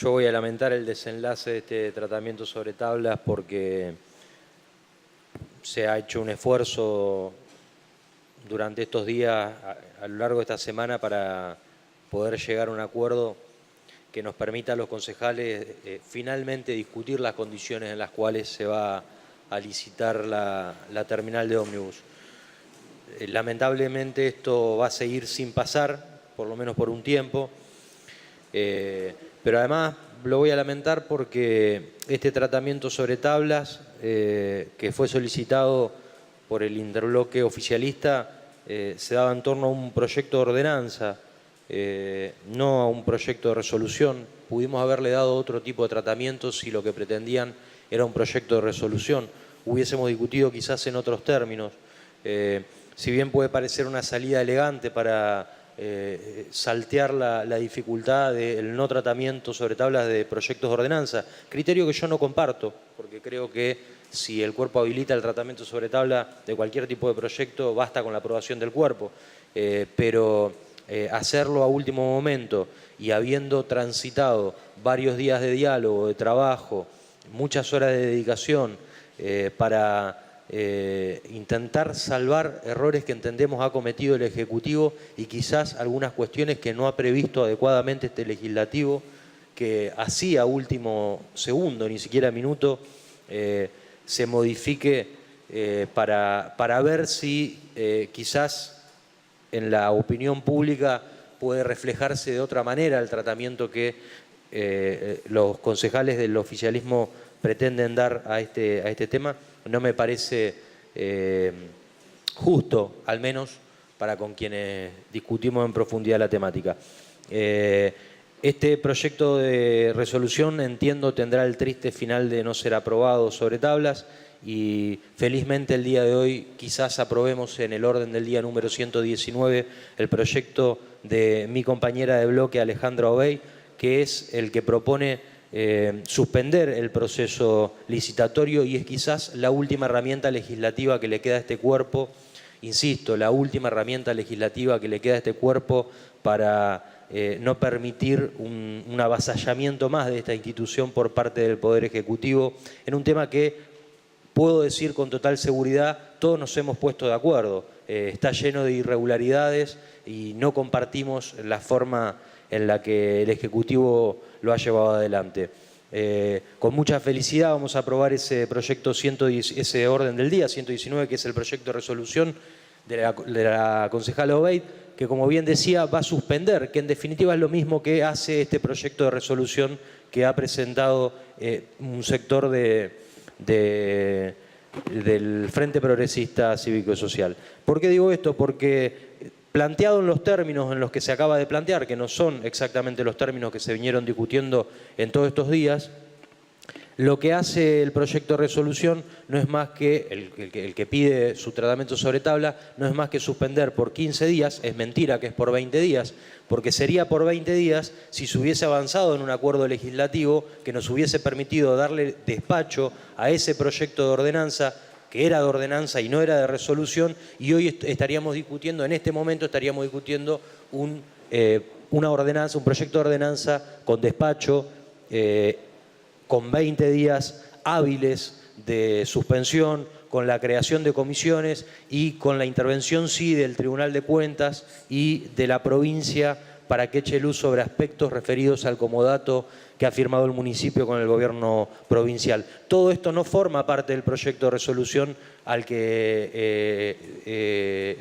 Yo voy a lamentar el desenlace de este tratamiento sobre tablas porque se ha hecho un esfuerzo durante estos días, a lo largo de esta semana, para poder llegar a un acuerdo que nos permita a los concejales finalmente discutir las condiciones en las cuales se va a licitar la terminal de ómnibus. Lamentablemente esto va a seguir sin pasar, por lo menos por un tiempo, pero además lo voy a lamentar porque este tratamiento sobre tablas que fue solicitado por el interbloque oficialista se daba en torno a un proyecto de ordenanza, no a un proyecto de resolución. Pudimos haberle dado otro tipo de tratamiento si lo que pretendían era un proyecto de resolución. Hubiésemos discutido quizás en otros términos. Si bien puede parecer una salida elegante para saltear la dificultad del no tratamiento sobre tablas de proyectos de ordenanza, criterio que yo no comparto, porque creo que si el cuerpo habilita el tratamiento sobre tabla de cualquier tipo de proyecto, basta con la aprobación del cuerpo, pero hacerlo a último momento y habiendo transitado varios días de diálogo, de trabajo, muchas horas de dedicación para intentar salvar errores que entendemos ha cometido el Ejecutivo y quizás algunas cuestiones que no ha previsto adecuadamente este legislativo, que así a último segundo, ni siquiera minuto, se modifique para ver si quizás en la opinión pública puede reflejarse de otra manera el tratamiento que los concejales del oficialismo pretenden dar a este tema. No me parece justo, al menos para con quienes discutimos en profundidad la temática. Este proyecto de resolución, entiendo, tendrá el triste final de no ser aprobado sobre tablas y felizmente el día de hoy quizás aprobemos en el orden del día número 119 el proyecto de mi compañera de bloque Alejandra Obey, que es el que propone suspender el proceso licitatorio y es quizás la última herramienta legislativa que le queda a este cuerpo, insisto, la última herramienta legislativa que le queda a este cuerpo para no permitir un avasallamiento más de esta institución por parte del Poder Ejecutivo en un tema que, puedo decir con total seguridad, todos nos hemos puesto de acuerdo. Está lleno de irregularidades y no compartimos la forma en la que el Ejecutivo lo ha llevado adelante. Con mucha felicidad vamos a aprobar ese proyecto, ese orden del día, 119, que es el proyecto de resolución de la concejala Obeid, que como bien decía va a suspender, que en definitiva es lo mismo que hace este proyecto de resolución que ha presentado un sector del Frente Progresista Cívico y Social. ¿Por qué digo esto? Porque planteado en los términos en los que se acaba de plantear, que no son exactamente los términos que se vinieron discutiendo en todos estos días, lo que hace el proyecto de resolución no es más que, el que pide su tratamiento sobre tabla, no es más que suspender por 15 días, es mentira que es por 20 días, porque sería por 20 días si se hubiese avanzado en un acuerdo legislativo que nos hubiese permitido darle despacho a ese proyecto de ordenanza, que era de ordenanza y no era de resolución, y hoy estaríamos discutiendo, en este momento estaríamos discutiendo una ordenanza, un proyecto de ordenanza con despacho, con 20 días hábiles de suspensión, con la creación de comisiones y con la intervención, sí, del Tribunal de Cuentas y de la provincia para que eche luz sobre aspectos referidos al comodato que ha firmado el municipio con el gobierno provincial. Todo esto no forma parte del proyecto de resolución al que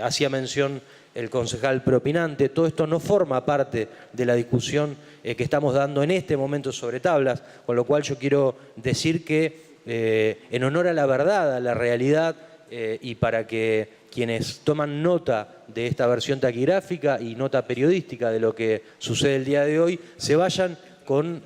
hacía mención el concejal preopinante. Todo esto no forma parte de la discusión que estamos dando en este momento sobre tablas, con lo cual yo quiero decir que en honor a la verdad, a la realidad y para que quienes toman nota de esta versión taquigráfica y nota periodística de lo que sucede el día de hoy, se vayan con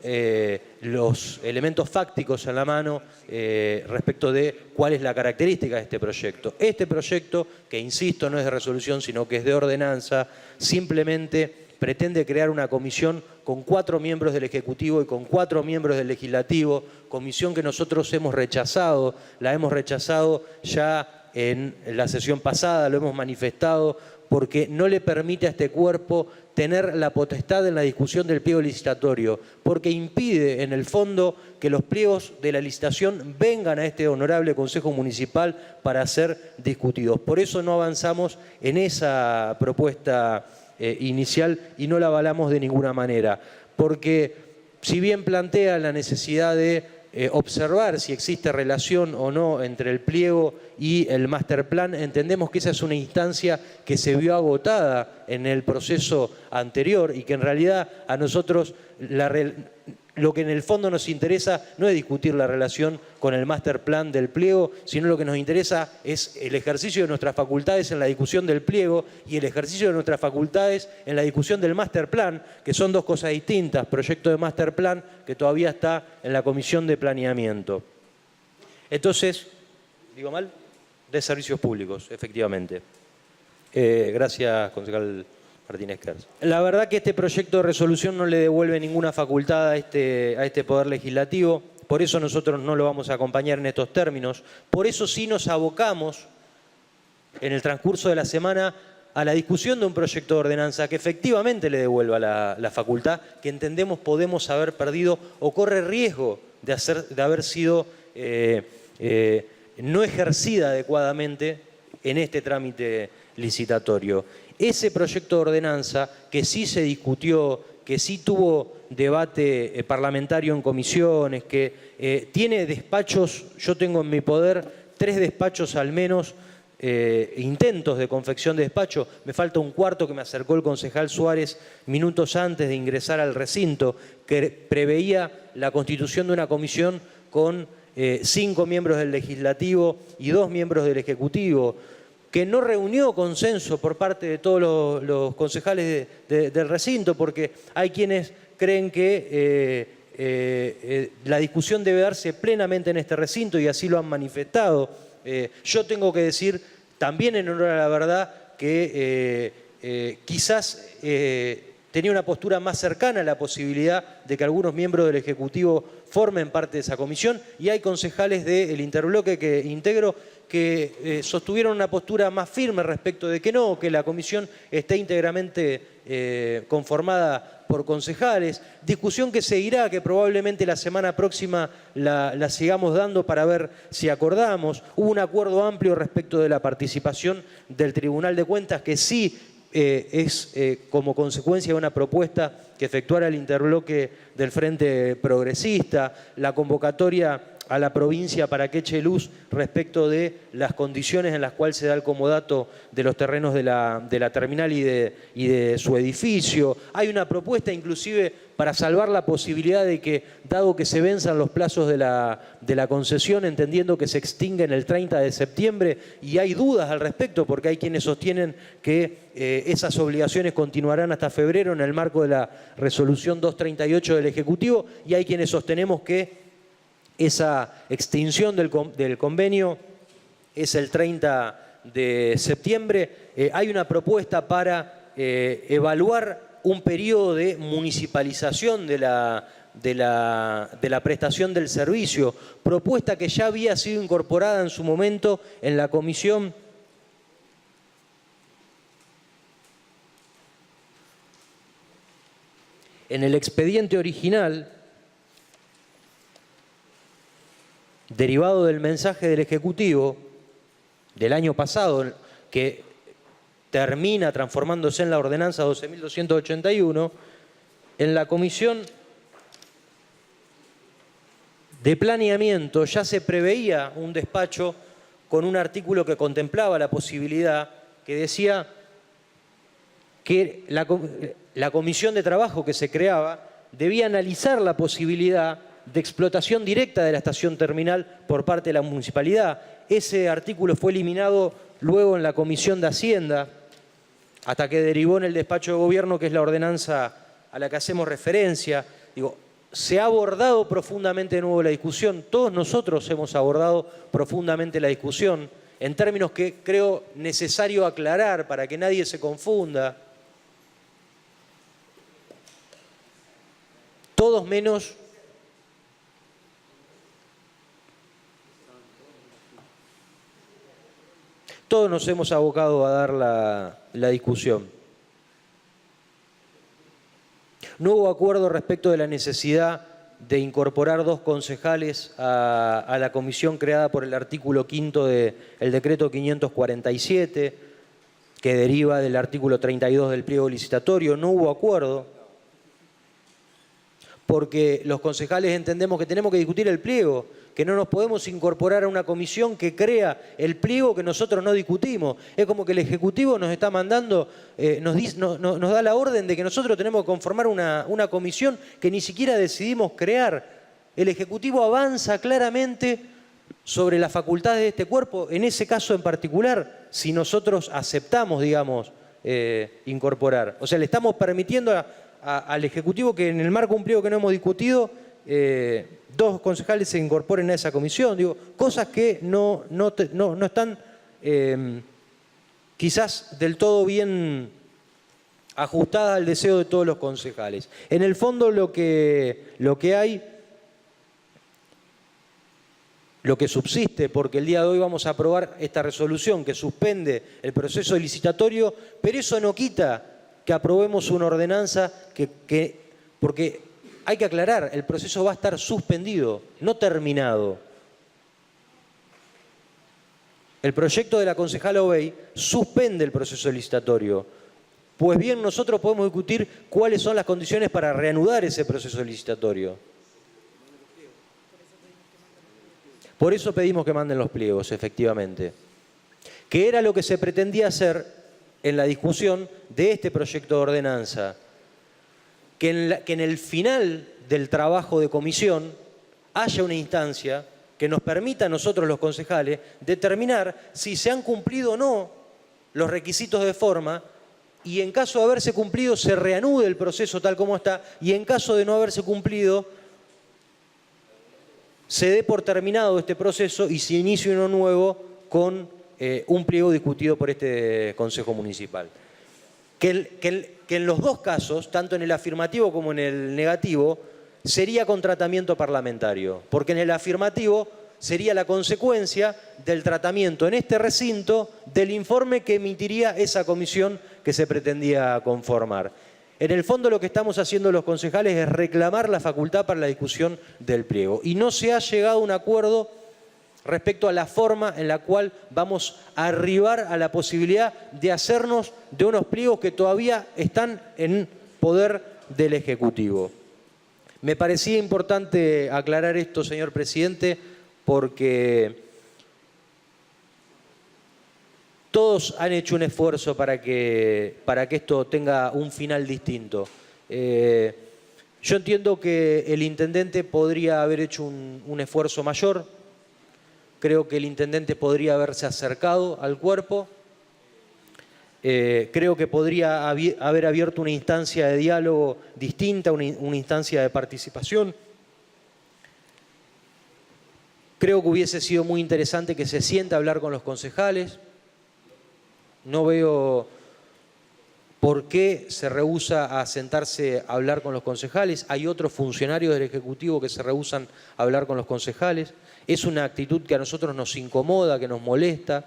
los elementos fácticos en la mano respecto de cuál es la característica de este proyecto. Este proyecto, que insisto no es de resolución sino que es de ordenanza, simplemente pretende crear una comisión con 4 miembros del Ejecutivo y con 4 miembros del Legislativo, comisión que nosotros hemos rechazado, la hemos rechazado ya en la sesión pasada, lo hemos manifestado porque no le permite a este cuerpo tener la potestad en la discusión del pliego licitatorio, porque impide en el fondo que los pliegos de la licitación vengan a este honorable Consejo Municipal para ser discutidos. Por eso no avanzamos en esa propuesta inicial y no la avalamos de ninguna manera, porque si bien plantea la necesidad de observar si existe relación o no entre el pliego y el master plan, entendemos que esa es una instancia que se vio agotada en el proceso anterior y que en realidad a nosotros lo que en el fondo nos interesa no es discutir la relación con el master plan del pliego, sino lo que nos interesa es el ejercicio de nuestras facultades en la discusión del pliego y el ejercicio de nuestras facultades en la discusión del master plan, que son dos cosas distintas. Proyecto de master plan que todavía está en la Comisión de Planeamiento. Entonces, ¿digo mal? De servicios públicos, efectivamente. Gracias, concejal Martínez Kers. La verdad que este proyecto de resolución no le devuelve ninguna facultad a este Poder Legislativo, por eso nosotros no lo vamos a acompañar en estos términos, por eso sí nos abocamos en el transcurso de la semana a la discusión de un proyecto de ordenanza que efectivamente le devuelva la facultad que entendemos podemos haber perdido o corre riesgo de haber sido no ejercida adecuadamente en este trámite licitatorio. Ese proyecto de ordenanza que sí se discutió, que sí tuvo debate parlamentario en comisiones, que tiene despachos, yo tengo en mi poder 3 despachos al menos, intentos de confección de despacho, me falta un cuarto que me acercó el concejal Suárez minutos antes de ingresar al recinto, que preveía la constitución de una comisión con 5 miembros del Legislativo y 2 miembros del Ejecutivo, que no reunió consenso por parte de todos los concejales del recinto, porque hay quienes creen que la discusión debe darse plenamente en este recinto y así lo han manifestado. Yo tengo que decir, también en honor a la verdad, que quizás tenía una postura más cercana a la posibilidad de que algunos miembros del Ejecutivo formen parte de esa comisión, y hay concejales del interbloque que integro que sostuvieron una postura más firme respecto de que no, que la comisión esté íntegramente conformada por concejales. Discusión que seguirá, que probablemente la semana próxima la sigamos dando para ver si acordamos. Hubo un acuerdo amplio respecto de la participación del Tribunal de Cuentas, que sí es como consecuencia de una propuesta que efectuara el interbloque del Frente Progresista, la convocatoria a la provincia para que eche luz respecto de las condiciones en las cuales se da el comodato de los terrenos de la terminal y de su edificio. Hay una propuesta inclusive para salvar la posibilidad de que, dado que se venzan los plazos de la concesión, entendiendo que se extinguen el 30 de septiembre, y hay dudas al respecto porque hay quienes sostienen que esas obligaciones continuarán hasta febrero en el marco de la resolución 238 del Ejecutivo, y hay quienes sostenemos que esa extinción del convenio es el 30 de septiembre. Hay una propuesta para evaluar un periodo de municipalización de la prestación del servicio, propuesta que ya había sido incorporada en su momento en la comisión en el expediente original, derivado del mensaje del Ejecutivo del año pasado, que termina transformándose en la ordenanza 12.281, en la Comisión de Planeamiento ya se preveía un despacho con un artículo que contemplaba la posibilidad, que decía que la comisión de trabajo que se creaba debía analizar la posibilidad de explotación directa de la estación terminal por parte de la municipalidad. Ese artículo fue eliminado luego en la Comisión de Hacienda, hasta que derivó en el despacho de gobierno, que es la ordenanza a la que hacemos referencia. Digo, se ha abordado profundamente de nuevo la discusión, todos nosotros hemos abordado profundamente la discusión, en términos que creo necesario aclarar para que nadie se confunda. Todos menos todos nos hemos abocado a dar la discusión. No hubo acuerdo respecto de la necesidad de incorporar 2 concejales a la comisión creada por el artículo 5 del decreto 547, que deriva del artículo 32 del pliego licitatorio. No hubo acuerdo, porque los concejales entendemos que tenemos que discutir el pliego, que no nos podemos incorporar a una comisión que crea el pliego que nosotros no discutimos. Es como que el Ejecutivo nos está mandando, nos da la orden de que nosotros tenemos que conformar una comisión que ni siquiera decidimos crear. El Ejecutivo avanza claramente sobre las facultades de este cuerpo, en ese caso en particular, si nosotros aceptamos, digamos, incorporar. O sea, le estamos permitiendo al Ejecutivo que en el marco de un pliego que no hemos discutido, 2 concejales se incorporen a esa comisión. Digo, cosas que no están quizás del todo bien ajustadas al deseo de todos los concejales. En el fondo lo que subsiste, porque el día de hoy vamos a aprobar esta resolución que suspende el proceso licitatorio, pero eso no quita que aprobemos una ordenanza porque hay que aclarar, el proceso va a estar suspendido, no terminado. El proyecto de la concejala Obey suspende el proceso licitatorio. Pues bien, nosotros podemos discutir cuáles son las condiciones para reanudar ese proceso licitatorio. Por eso pedimos que manden los pliegos, efectivamente. Que era lo que se pretendía hacer en la discusión de este proyecto de ordenanza. Que en el final del trabajo de comisión haya una instancia que nos permita a nosotros los concejales determinar si se han cumplido o no los requisitos de forma, y en caso de haberse cumplido se reanude el proceso tal como está, y en caso de no haberse cumplido se dé por terminado este proceso y se inicie uno nuevo con un pliego discutido por este Consejo Municipal. Que en los 2 casos, tanto en el afirmativo como en el negativo, sería con tratamiento parlamentario, porque en el afirmativo sería la consecuencia del tratamiento en este recinto del informe que emitiría esa comisión que se pretendía conformar. En el fondo lo que estamos haciendo los concejales es reclamar la facultad para la discusión del pliego, y no se ha llegado a un acuerdo respecto a la forma en la cual vamos a arribar a la posibilidad de hacernos de unos pliegos que todavía están en poder del Ejecutivo. Me parecía importante aclarar esto, señor presidente, porque todos han hecho un esfuerzo para que esto tenga un final distinto. Yo entiendo que el intendente podría haber hecho un esfuerzo mayor. Creo que el intendente podría haberse acercado al cuerpo. Creo que podría haber abierto una instancia de diálogo distinta, una instancia de participación. Creo que hubiese sido muy interesante que se sienta a hablar con los concejales. No veo por qué se rehúsa a sentarse a hablar con los concejales. Hay otros funcionarios del Ejecutivo que se rehúsan a hablar con los concejales. Es una actitud que a nosotros nos incomoda, que nos molesta.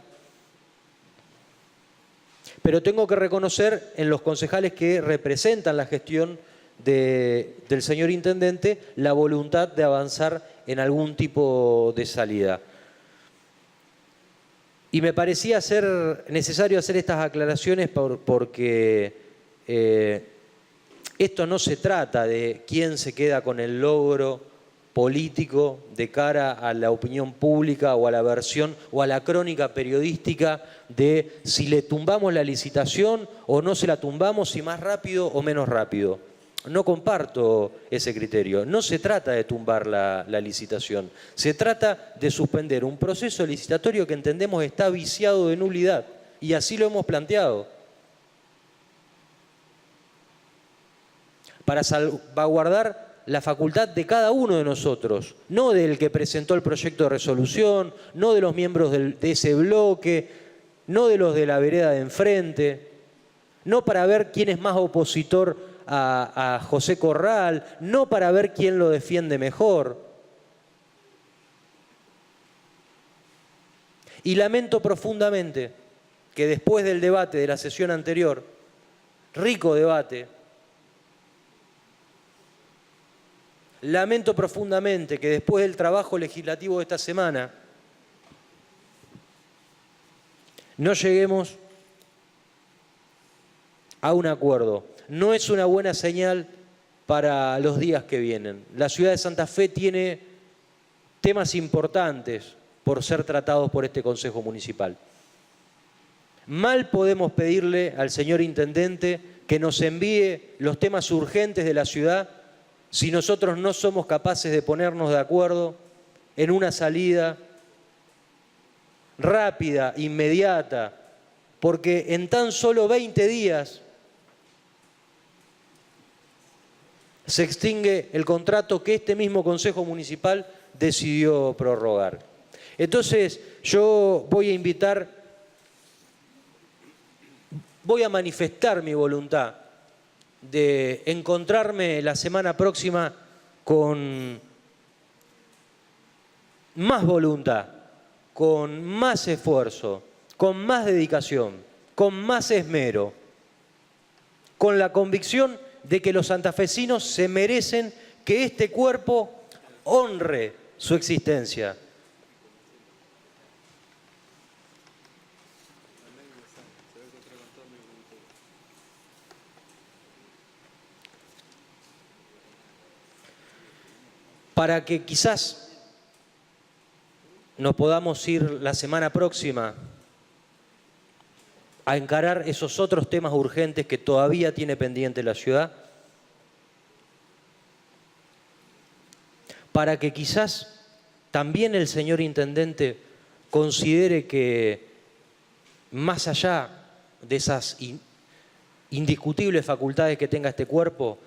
Pero tengo que reconocer en los concejales que representan la gestión del señor intendente la voluntad de avanzar en algún tipo de salida. Y me parecía ser necesario hacer estas aclaraciones porque esto no se trata de quién se queda con el logro político de cara a la opinión pública o a la versión o a la crónica periodística de si le tumbamos la licitación o no se la tumbamos, si más rápido o menos rápido. No comparto ese criterio. No se trata de tumbar la licitación. Se trata de suspender un proceso licitatorio que entendemos está viciado de nulidad. Y así lo hemos planteado. Para salvaguardar la facultad de cada uno de nosotros, no del que presentó el proyecto de resolución, no de los miembros de ese bloque, no de los de la vereda de enfrente, no para ver quién es más opositor a José Corral, no para ver quién lo defiende mejor. Y lamento profundamente que después del debate de la sesión anterior, rico debate, lamento profundamente que después del trabajo legislativo de esta semana no lleguemos a un acuerdo. No es una buena señal para los días que vienen. La ciudad de Santa Fe tiene temas importantes por ser tratados por este Consejo Municipal. Mal podemos pedirle al señor Intendente que nos envíe los temas urgentes de la ciudad si nosotros no somos capaces de ponernos de acuerdo en una salida rápida, inmediata, porque en tan solo 20 días se extingue el contrato que este mismo Consejo Municipal decidió prorrogar. Entonces, yo voy a manifestar mi voluntad de encontrarme la semana próxima con más voluntad, con más esfuerzo, con más dedicación, con más esmero, con la convicción de que los santafesinos se merecen que este cuerpo honre su existencia. Para que quizás nos podamos ir la semana próxima a encarar esos otros temas urgentes que todavía tiene pendiente la ciudad, para que quizás también el señor Intendente considere que más allá de esas indiscutibles facultades que tenga este cuerpo,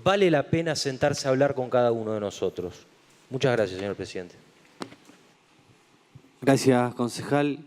vale la pena sentarse a hablar con cada uno de nosotros. Muchas gracias, señor presidente. Gracias, concejal.